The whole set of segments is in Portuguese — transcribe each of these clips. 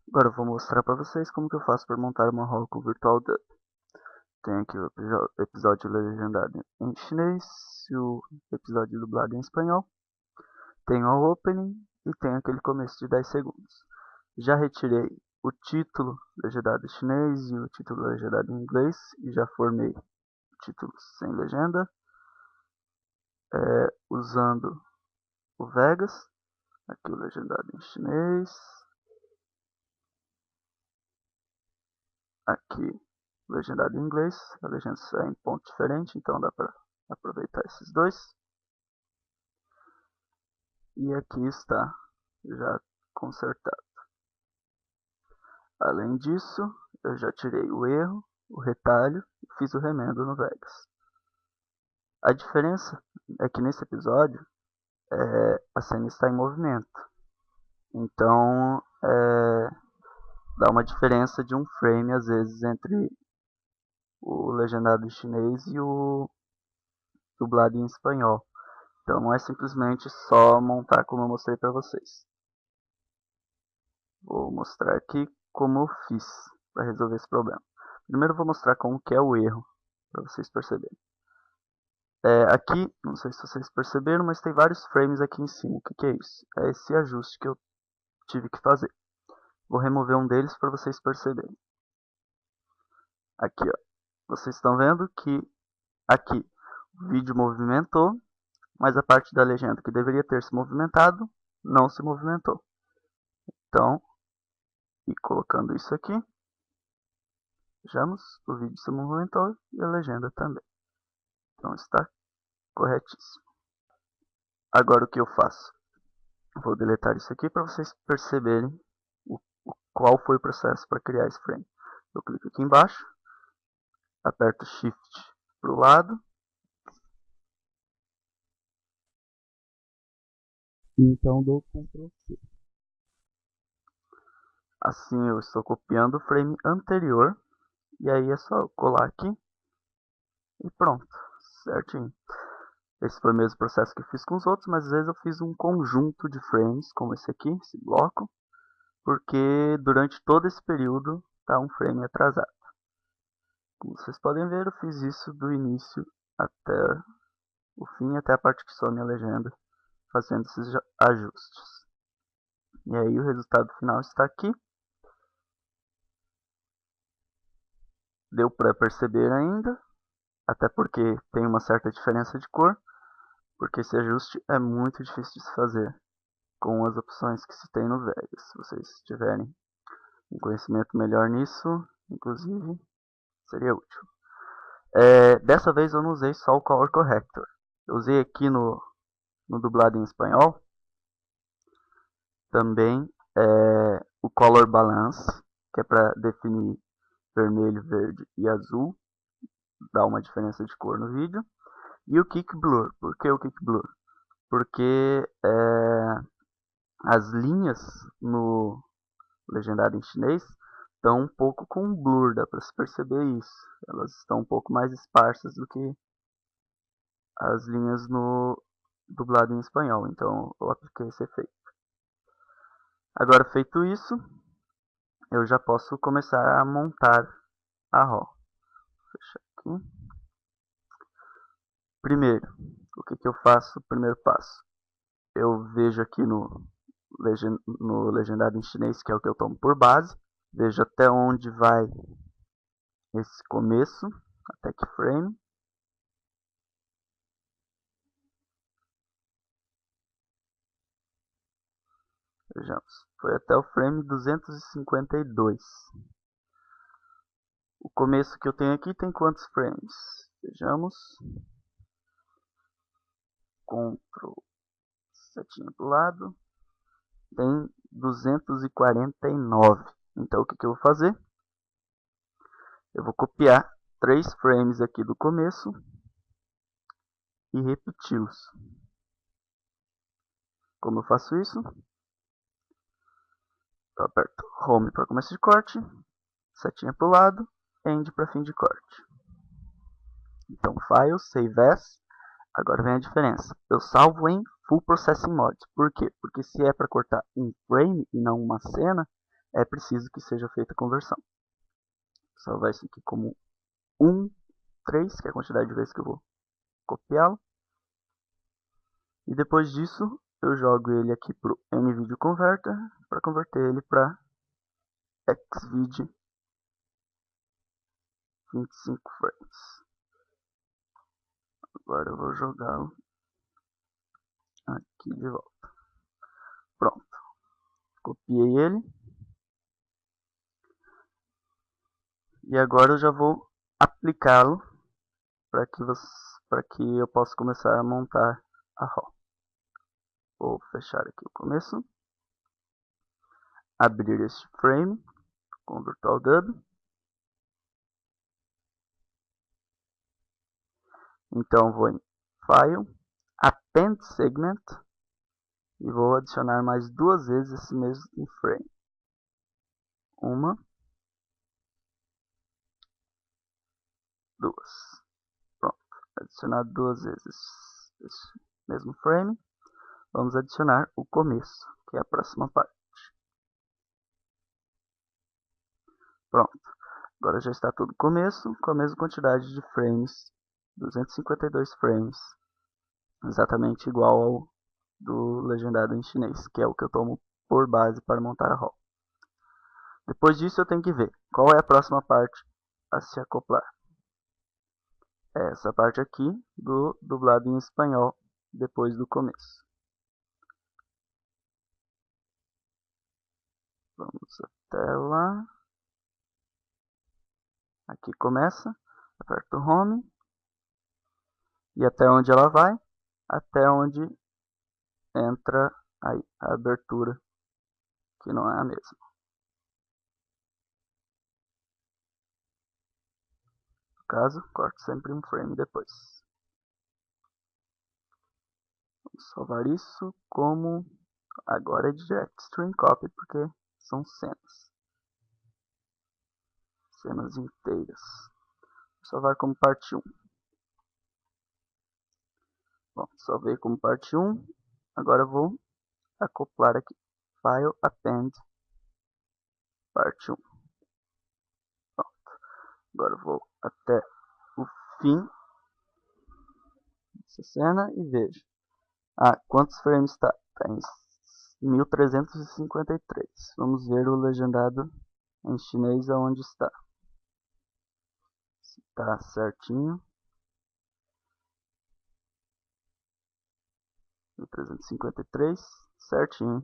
Agora eu vou mostrar para vocês como que eu faço para montar uma RAW com Virtual Dub. Tem aqui o episódio legendado em chinês e o episódio dublado em espanhol. Tem o opening e tem aquele começo de 10 segundos. Já retirei o título legendado em chinês e o título legendado em inglês e já formei títulos sem legenda usando o Vegas. Aqui o legendado em chinês. Aqui legendado em inglês, a legenda sai em ponto diferente, então dá para aproveitar esses dois. E aqui está já consertado. Além disso, eu já tirei o erro, o retalho e fiz o remendo no Vegas. A diferença é que nesse episódio a cena está em movimento, então dá uma diferença de um frame às vezes entre o legendado em chinês e o dublado em espanhol. Então não é simplesmente só montar como eu mostrei para vocês. Vou mostrar aqui como eu fiz para resolver esse problema. Primeiro eu vou mostrar como que é o erro, para vocês perceberem. Aqui, não sei se vocês perceberam, mas tem vários frames aqui em cima. O que que é isso? É esse ajuste que eu tive que fazer. Vou remover um deles para vocês perceberem. Aqui, ó. Vocês estão vendo que aqui o vídeo movimentou, mas a parte da legenda que deveria ter se movimentado, não se movimentou. Então, e colocando isso aqui, vejamos, o vídeo se movimentou e a legenda também. Então está corretíssimo. Agora o que eu faço? Vou deletar isso aqui para vocês perceberem qual foi o processo para criar esse frame. Eu clico aqui embaixo, aperto Shift para o lado, e então dou Ctrl C. Assim eu estou copiando o frame anterior, e aí é só colar aqui e pronto, certinho. Esse foi o mesmo processo que eu fiz com os outros, mas às vezes eu fiz um conjunto de frames, como esse aqui, esse bloco, porque durante todo esse período está um frame atrasado. Como vocês podem ver, eu fiz isso do início até o fim, até a parte que some a legenda, fazendo esses ajustes. E aí o resultado final está aqui. Deu para perceber ainda, até porque tem uma certa diferença de cor, porque esse ajuste é muito difícil de se fazer com as opções que se tem no Vegas. Se vocês tiverem um conhecimento melhor nisso, inclusive, seria útil. Dessa vez eu não usei só o Color Corrector. Eu usei aqui no dublado em espanhol também o Color Balance, que é para definir vermelho, verde e azul, dá uma diferença de cor no vídeo. E o Kick Blur. Por que o Kick Blur? Porque as linhas no legendado em chinês estão um pouco com blur, dá para se perceber isso. Elas estão um pouco mais esparsas do que as linhas no dublado em espanhol, então eu apliquei esse efeito. Agora feito isso, eu já posso começar a montar a RAW. Vou fechar aqui. Primeiro, o que eu faço? Primeiro passo, eu vejo aqui no legendado em chinês, que é o que eu tomo por base, vejo até onde vai esse começo, até que frame. Vejamos, foi até o frame 252. O começo que eu tenho aqui tem quantos frames? Vejamos. Ctrl setinha para o lado. Tem 249. Então o que eu vou fazer? Eu vou copiar 3 frames aqui do começo e repeti-los. Como eu faço isso? Eu aperto Home para começo de corte, setinha para o lado, End para fim de corte. Então, File, Save As. Agora vem a diferença. Eu salvo em Full Processing Mode. Por quê? Porque se é para cortar um frame e não uma cena, é preciso que seja feita a conversão. Vou salvar isso aqui como 1,3, que é a quantidade de vezes que eu vou copiá-lo. E depois disso, eu jogo ele aqui para o NVIDIA Converter, para converter ele para XVID 25 frames. Agora eu vou jogá-lo aqui de volta. Pronto. Copiei ele. E agora eu já vou aplicá-lo para que eu possa começar a montar a RAW. Vou fechar aqui o começo. Abrir este frame com o Virtual Dub. Então vou em File, Append Segment e vou adicionar mais 2 vezes esse mesmo frame. Uma, 2. Pronto. Adicionar 2 vezes esse mesmo frame. Vamos adicionar o começo, que é a próxima parte. Pronto. Agora já está tudo começo, com a mesma quantidade de frames, 252 frames, exatamente igual ao do legendado em chinês, que é o que eu tomo por base para montar a RAW. Depois disso eu tenho que ver qual é a próxima parte a se acoplar. É essa parte aqui do dublado em espanhol depois do começo. Vamos até lá. Aqui começa, aperto Home. E até onde ela vai? Até onde entra aí a abertura, que não é a mesma. No caso, corto sempre um frame depois. Vamos salvar isso como... Agora é de Extreme Copy, porque são cenas. Cenas inteiras. Vou salvar como parte 1. Bom, salvei como parte 1. Agora vou acoplar aqui. File, Append, parte 1. Pronto. Agora vou até o fim dessa cena e vejo. Quantos frames está? Está em 1353. Vamos ver o legendado em chinês aonde está. Se está certinho. 1353, certinho.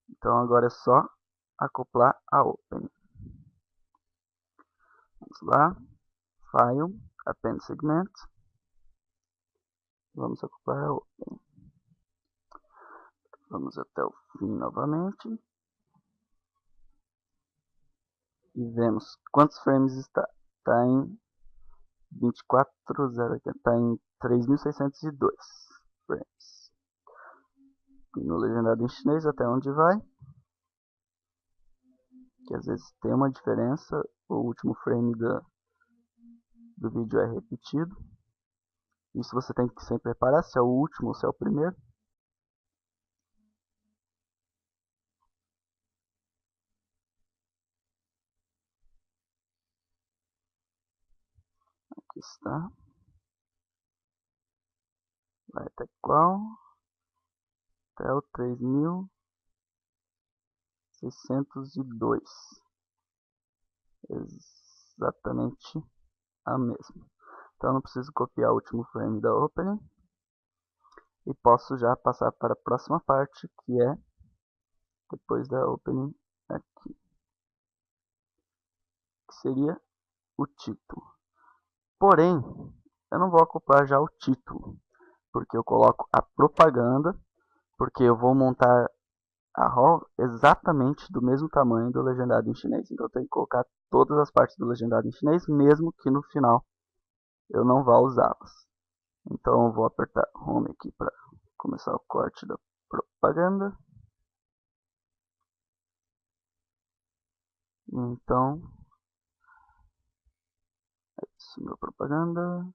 Então agora é só acoplar a Open. Vamos lá. File, Append Segment. Vamos acoplar a Open. Vamos até o fim novamente. E vemos quantos frames está. Está em 24,080. Está em 3602 frames. E no legendado em chinês até onde vai. Que às vezes tem uma diferença. O último frame do vídeo é repetido. Isso você tem que sempre reparar se é o último ou se é o primeiro. Aqui está. Vai até qual? Até o 3602. Exatamente a mesma. Então não preciso copiar o último frame da opening. E posso já passar para a próxima parte, que é depois da opening aqui. Que seria o título. Porém, eu não vou acoplar já o título, porque eu coloco a propaganda, porque eu vou montar a RAW exatamente do mesmo tamanho do legendado em chinês. Então eu tenho que colocar todas as partes do legendado em chinês, mesmo que no final eu não vá usá-las. Então eu vou apertar Home aqui para começar o corte da propaganda. Então, é isso, meu propaganda.